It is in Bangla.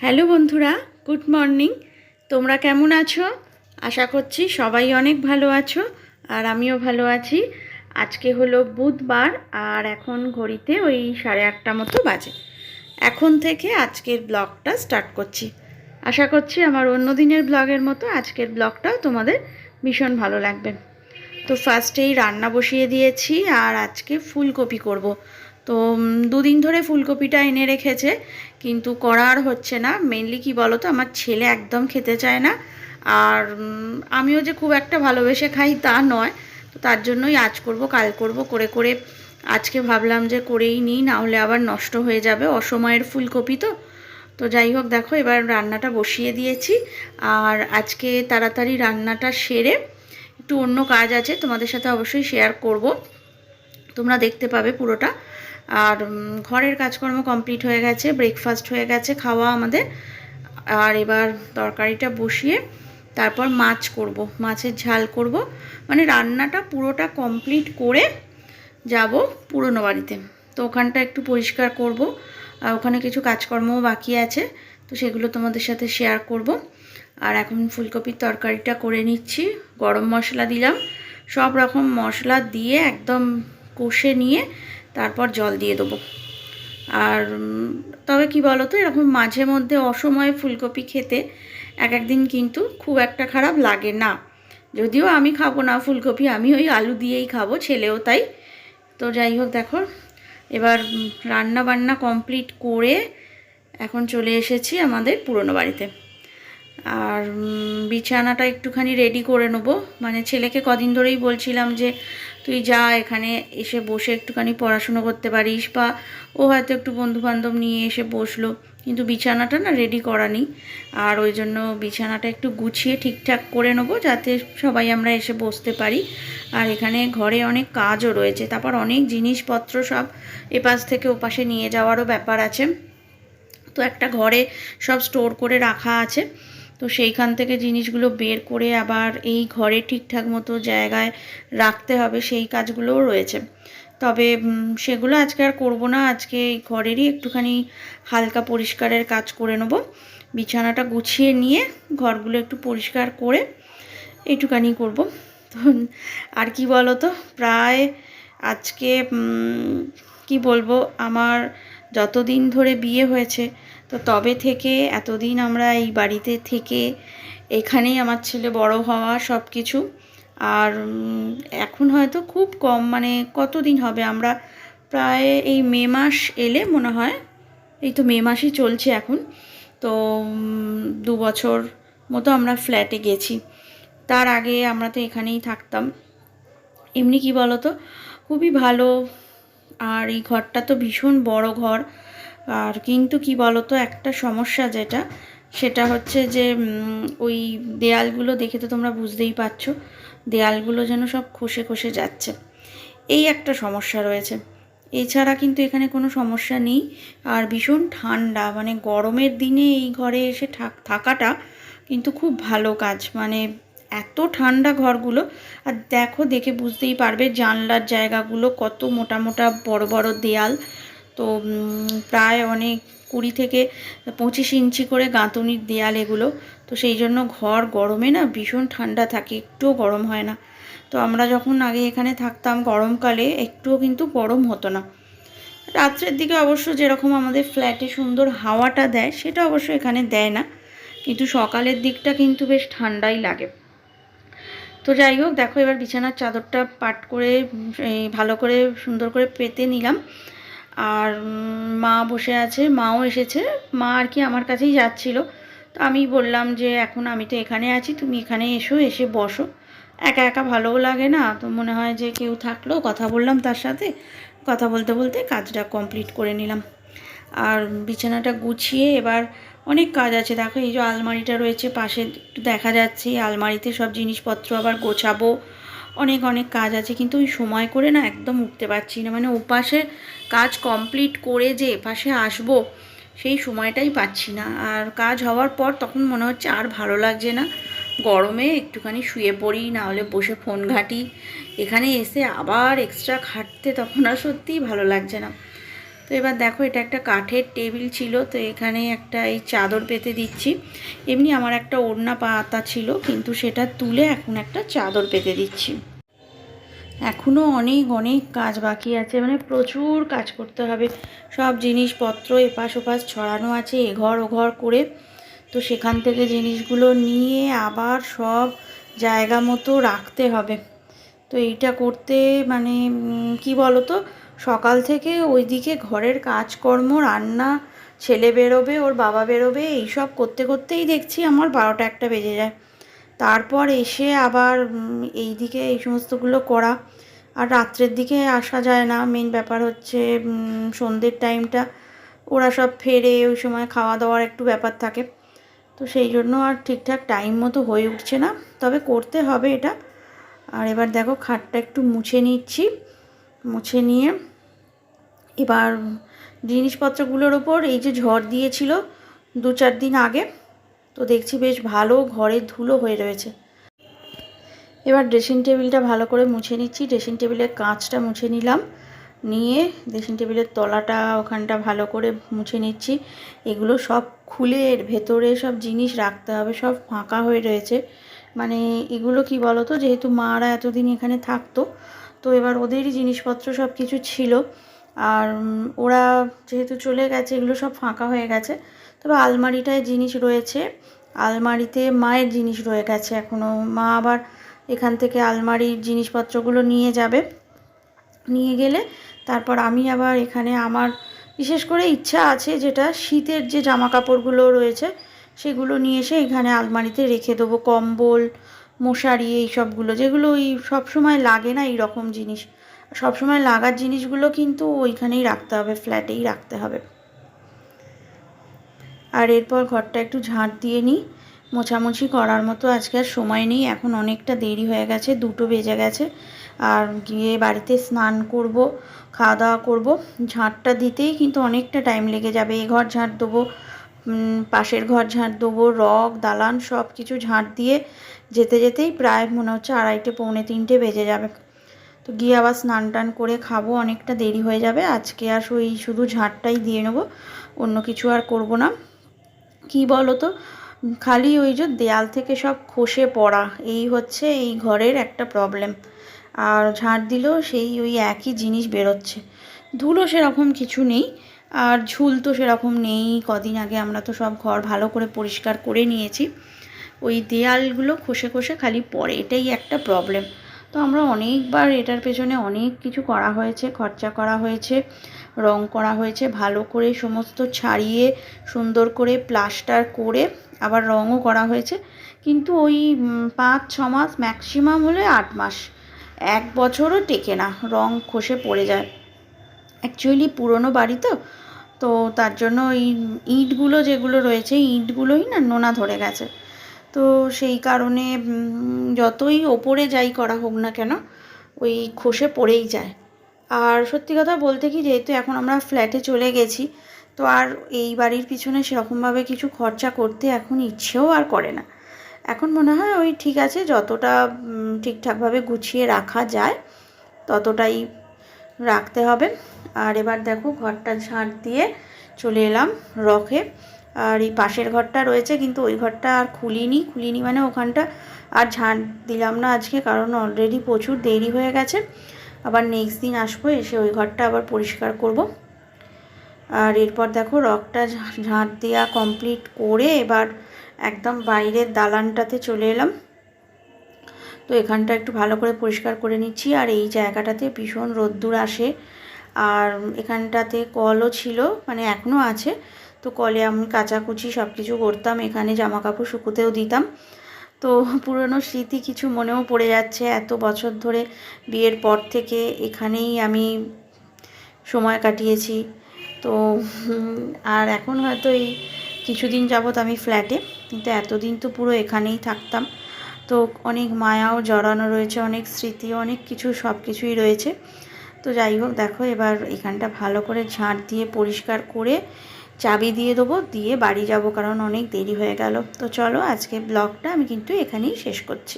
হ্যালো বন্ধুরা, গুড মর্নিং। তোমরা কেমন আছো? আশা করছি সবাই অনেক ভালো আছো, আর আমিও ভালো আছি। আজকে হলো বুধবার, আর এখন ঘড়িতে ওই 8:30 মতো বাজে। এখন থেকে আজকের ব্লগটা স্টার্ট করছি। আশা করছি আমার অন্য দিনের ব্লগের মতো আজকের ব্লগটাও তোমাদের ভীষণ ভালো লাগবে। তো ফার্স্টেই রান্না বসিয়ে দিয়েছি, আর আজকে ফুলকপি করব। তো দুদিন ধরে ফুলকপিটা এনে রেখেছে, কিন্তু করা আর হচ্ছে না। মেনলি কি বলো তো, আমার ছেলে একদম খেতে চায় না, আর আমিও যে খুব একটা ভালোবেসে খাই তা নয়। তো তার জন্যই আজ করব কাল করব করে করে আজকে ভাবলাম যে করেই নিই, না হলে আবার নষ্ট হয়ে যাবে, অসময়ের ফুলকপি তো। তো যাই হোক, দেখো এবার রান্নাটা বসিয়ে দিয়েছি। আর আজকে তাড়াতাড়ি রান্নাটা সেরে একটু অন্য কাজ আছে, তোমাদের সাথে অবশ্যই শেয়ার করব, তোমরা দেখতে পাবে পুরোটা। আর ঘরের কাজকর্ম কমপ্লিট হয়ে গেছে, ব্রেকফাস্ট হয়ে গেছে খাওয়া আমাদের। আর এবার তরকারিটা বসিয়ে তারপর মাছ করব, মাছের ঝাল করব। মানে রান্নাটা পুরোটা কমপ্লিট করে যাব পুরনো বাড়িতে। তো ওখানটা একটু পরিষ্কার করব, আর ওখানে কিছু কাজকর্মও বাকি আছে, তো সেগুলো তোমাদের সাথে শেয়ার করব। আর এখন ফুলকপির তরকারিটা করে নিচ্ছি। গরম মশলা দিলাম, সব রকম মশলা দিয়ে একদম কষে নিয়ে তারপর জল দিয়ে দেবো। আর তবে কি বলো তো, এরকম মাঝে মধ্যে অসময়ে ফুলকপি খেতে এক একদিন কিন্তু খুব একটা খারাপ লাগে না। যদিও আমি খাবো না ফুলকপি, আমি ওই আলু দিয়েই খাবো, ছেলেও তাই। তো যাই হোক, দেখো এবার রান্না বান্না কমপ্লিট করে এখন চলে এসেছি আমাদের পুরনো বাড়িতে। আর বিছানাটা একটুখানি রেডি করে নেবো। মানে ছেলেকে কদিন ধরেই বলছিলাম যে তুই যা, এখানে এসে বসে একটুখানি পড়াশুনো করতে পারিস, বা ও হয়তো একটু বন্ধুবান্ধব নিয়ে এসে বসলো, কিন্তু বিছানাটা না রেডি করা নেই। আর ওই জন্য বিছানাটা একটু গুছিয়ে ঠিকঠাক করে নেবো, যাতে সবাই আমরা এসে বসতে পারি। আর এখানে ঘরে অনেক কাজও রয়েছে, তারপর অনেক জিনিসপত্র সব এপাশ থেকে ওপাশে নিয়ে যাওয়ারও ব্যাপার আছে। তো একটা ঘরে সব স্টোর করে রাখা আছে, তো সেইখান থেকে জিনিসগুলো বের করে আবার এই ঘরে ঠিকঠাক মতো জায়গায় রাখতে হবে, সেই কাজগুলোও রয়েছে। তবে সেগুলো আজকে আর করবো না, আজকে এই ঘরেরই একটুখানি হালকা পরিষ্কারের কাজ করে নেব। বিছানাটা গুছিয়ে নিয়ে ঘরগুলো একটু পরিষ্কার করে এইটুখানি করব। তো আর কি বলো তো, প্রায় আজকে কি বলবো, আমার যতদিন ধরে বিয়ে হয়েছে, তো তবে থেকে এতদিন আমরা এই বাড়িতে থেকে এখানেই আমার ছেলে বড় হওয়া সব কিছু। আর এখন হয়তো খুব কম, মানে কতদিন হবে, আমরা প্রায় এই মে মাস এলে মনে হয়, এই তো মে মাসই চলছে এখন, তো 2 বছর মতো আমরা ফ্ল্যাটে গেছি। তার আগে আমরা তো এখানেই থাকতাম। এমনি কি বলো তো, খুবই ভালো। আর এই ঘরটা তো ভীষণ বড় ঘর। আর কিন্তু কি বলো তো, একটা সমস্যা যেটা, সেটা হচ্ছে যে ওই দেয়ালগুলো দেখে তো তোমরা বুঝতেই পারছো, দেয়ালগুলো যেন সব খসে খসে যাচ্ছে, এই একটা সমস্যা রয়েছে। এছাড়া কিন্তু এখানে কোনো সমস্যা নেই। আর ভীষণ ঠান্ডা, মানে গরমের দিনে এই ঘরে এসে থাকাটা কিন্তু খুব ভালো কাজ। মানে এত ঠান্ডা ঘরগুলো, আর দেখো দেখে বুঝতেই পারবে জানলার জায়গাগুলো কত মোটা মোটা বড় বড় দেয়াল। তো প্রায় অনেক 20 থেকে 25 ইঞ্চি করে গাঁথুনির দেয়াল এগুলো। তো সেই জন্য ঘর গরমে না ভীষণ ঠান্ডা থাকে, একটুও গরম হয় না। তো আমরা যখন আগে এখানে থাকতাম গরমকালে একটুও কিন্তু গরম হতো না। রাত্রের দিকে অবশ্য যেরকম আমাদের ফ্ল্যাটে সুন্দর হাওয়াটা দেয়, সেটা অবশ্য এখানে দেয় না, কিন্তু সকালের দিকটা কিন্তু বেশ ঠান্ডাই লাগে। তো যাই হোক, দেখো এবার বিছানার চাদরটা পাট করে ভালো করে সুন্দর করে পেতে নিলাম। আর মা বসে আছে, মাও এসেছে। মা আর কি আমার কাছেই যাচ্ছিল, তো আমি বললাম যে এখন আমি তো এখানে আছি, তুমি এখানে এসো, এসে বসো। একা একা ভালোও লাগে না, তো মনে হয় যে কেউ থাকলো, কথা বললাম তার সাথে, কথা বলতে বলতে কাজটা কমপ্লিট করে নিলাম। আর বিছানাটা গুছিয়ে এবার অনেক কাজ আছে। দেখো এই যে আলমারিটা রয়েছে পাশে, একটু দেখা যাচ্ছে, আলমারিতে সব জিনিসপত্র আবার গোছাবো, অনেক অনেক কাজ আছে, কিন্তু ওই সময় করে না একদম উঠতে পারছি না। মানে ওপাশে কাজ কমপ্লিট করে যে এপাশে আসবো, সেই সময়টাই পাচ্ছি না। আর কাজ হওয়ার পর তখন মনে হচ্ছে আর ভালো লাগছে না, গরমে একটুখানি শুয়ে পড়ি, না হলে বসে ফোন ঘাঁটি। এখানে এসে আবার এক্সট্রা খাটতে তখন আর সত্যিই ভালো লাগছে না। তো এবার দেখো, এটা একটা কাঠের টেবিল ছিল, তো এখানে একটা এই চাদর পেতে দিচ্ছি। এমনি আমার একটা ওড়না পাতা ছিল, কিন্তু সেটা তুলে এখন একটা চাদর পেতে দিচ্ছি। এখনও অনেক অনেক কাজ বাকি আছে, মানে প্রচুর কাজ করতে হবে। সব জিনিসপত্র এপাশ ওপাশ ছড়ানো আছে, এঘর ওঘর করে। তো সেখান থেকে জিনিসগুলো নিয়ে আবার সব জায়গা মতো রাখতে হবে। তো এইটা করতে মানে কি বলো তো, সকাল থেকে ওইদিকে ঘরের কাজকর্ম, রান্না, ছেলে বেরোবে, ওর বাবা বেরোবে, এইসব করতে করতেই দেখছি আমার 12টা 1টা বেজে যায়। তারপর এসে আবার এই দিকে এই সমস্তগুলো করা, আর রাত্রের দিকে আসা যায় না। মেন ব্যাপার হচ্ছে সন্ধ্যের টাইমটা ওরা সব ফেরে, ওই সময় খাওয়া দাওয়ার একটু ব্যাপার থাকে। তো সেই জন্য আর ঠিকঠাক টাইম মতো হয়ে উঠছে না, তবে করতে হবে এটা। আর এবার দেখো, খাটটা একটু মুছে নিচ্ছি। মুছে নিয়ে এবার জিনিসপত্রগুলোর ওপর এই যে ঝড় দিয়েছিল 2-4 দিন আগে, তো দেখছি বেশ ভালো ঘরের ধুলো হয়ে রয়েছে। এবার ড্রেসিং টেবিলটা ভালো করে মুছে নিচ্ছি। ড্রেসিং টেবিলের কাঁচটা মুছে নিলাম, নিয়ে ড্রেসিং টেবিলের তলাটা ওখানটা ভালো করে মুছে নিচ্ছি। এগুলো সব খুলে এর ভেতরে সব জিনিস রাখতে হবে, সব ফাঁকা হয়ে রয়েছে। মানে এগুলো কি বলো তো, যেহেতু মারা এতদিন এখানে থাকতো, তো এবার ওদেরই জিনিসপত্র সব কিছু ছিল। আর ওরা যেহেতু চলে গেছে, এগুলো সব ফাঁকা হয়ে গেছে। তবে আলমারিটায় জিনিস রয়েছে, আলমারিতে মায়ের জিনিস রয়ে গেছে এখনও। মা আবার এখান থেকে আলমারির জিনিসপত্রগুলো নিয়ে যাবে। নিয়ে গেলে তারপর আমি আবার এখানে আমার বিশেষ করে ইচ্ছা আছে, যেটা শীতের যে জামা কাপড়গুলো রয়েছে সেগুলো নিয়ে এসে এখানে আলমারিতে রেখে দেবো। কম্বল, মশারি, এই সবগুলো যেগুলো ওই সবসময় লাগে না, এই রকম জিনিস সবসময় লাগার জিনিসগুলো কিন্তু ওইখানেই রাখতে হবে, ফ্ল্যাটেই রাখতে হবে। আর এরপর ঘরটা একটু ঝাঁট দিয়ে নিই। মোছামুছি করার মতো আজকে আর সময় নেই, এখন অনেকটা দেরি হয়ে গেছে, 2টো বেজে গেছে। আর গিয়ে বাড়িতে স্নান করব, খাওয়া দাওয়া করব। ঝাঁটটা দিতেই কিন্তু অনেকটা টাইম লেগে যাবে। এ ঘর ঝাঁট দেবো, পাশের ঘর ঝাঁট দেবো, রগ দালান সব কিছু ঝাঁট দিয়ে যেতে যেতেই প্রায় মনে হচ্ছে 2:30 পৌনে 3টে বেজে যাবে। তো গিয়ে আবার স্নান টান করে খাবো, অনেকটা দেরি হয়ে যাবে। আজকে আর ওই শুধু ঝাঁটটাই দিয়ে নেবো, অন্য কিছু আর করব না। কি বলো তো, খালি ওই যে দেয়াল থেকে সব খসে পড়া, এই হচ্ছে এই ঘরের একটা প্রবলেম। আর ঝাঁট দিলেও সেই ওই একই জিনিস বেরোচ্ছে, ধুলো সেরকম কিছু নেই, আর ঝুল তো সেরকম নেই। কদিন আগে আমরা তো সব ঘর ভালো করে পরিষ্কার করে নিয়েছি, ওই দেয়ালগুলো খসে খসে খালি পড়ে, এটাই একটা প্রবলেম। তো আমরা অনেকবার এটার পেছনে অনেক কিছু করা হয়েছে, খরচা করা হয়েছে, রং করা হয়েছে, ভালো করে সমস্ত ছাড়িয়ে সুন্দর করে প্লাস্টার করে আবার রঙও করা হয়েছে। কিন্তু ওই 5-6 মাস, ম্যাক্সিমাম হলে 8 মাস, 1 বছরও টেকে না, রং খসে পড়ে যায়। অ্যাকচুয়ালি পুরনো বাড়ি তো, তো তার জন্য ওই ইঁটগুলো যেগুলো রয়েছে, ইঁটগুলোই না নোনা ধরে গেছে। তো সেই কারণে যতই ওপরে যাই করা হোক না কেন, ওই খসে পড়েই যায়। আর সত্যি কথা বলতে কি, যেহেতু এখন আমরা ফ্ল্যাটে চলে গেছি, তো আর এই বাড়ির পিছনে সেরকমভাবে কিছু খরচা করতে এখন ইচ্ছেও আর করে না। এখন মনে হয় ওই ঠিক আছে, যতটা ঠিকঠাকভাবে গুছিয়ে রাখা যায় ততটাই রাখতে হবে। আর এবার দেখো, ঘরটা ঝাঁট দিয়ে চলে এলাম রকে। আর এই পাশের ঘরটা রয়েছে, কিন্তু ওই ঘরটা আর খুলিনি মানে ওখানটা আর ঝাঁট দিলাম না আজকে, কারণ অলরেডি প্রচুর দেরি হয়ে গেছে। আবার নেক্সট দিন আসবো, এসে ওই ঘরটা আবার পরিষ্কার করব। আর এরপর দেখো, রকটা ঝাঁট দেওয়া কমপ্লিট করে এবার একদম বাইরের দালানটাতে চলে এলাম। তো এখানটা একটু ভালো করে পরিষ্কার করে নিচ্ছি। আর এই জায়গাটাতে ভীষণ রোদ্দুর আসে, আর এখানটাতে কলও ছিল, মানে এখনও আছে। তো কলে আমি কাচাকুচি সব কিছু করতাম, এখানে জামা কাপড় শুকোতেও দিতাম। তো পুরনো স্মৃতি কিছু মনেও পড়ে যাচ্ছে, এত বছর ধরে বিয়ের পর থেকে এখানেই আমি সময় কাটিয়েছি। তো আর এখন হয়তো এই কিছুদিন যাবৎ আমি ফ্ল্যাটে, কিন্তু এতদিন তো পুরো এখানেই থাকতাম। তো অনেক মায়াও জড়ানো রয়েছে, অনেক স্মৃতি, অনেক কিছু, সব কিছুই রয়েছে। তো যাই হোক, দেখো এবার এখানটা ভালো করে ঝাঁট দিয়ে পরিষ্কার করে চাবি দিয়ে দেবো, দিয়ে বাড়ি যাব, কারণ অনেক দেরি হয়ে গেল। তো চলো, আজকে ব্লগটা আমি কিন্তু এখানেই শেষ করছি।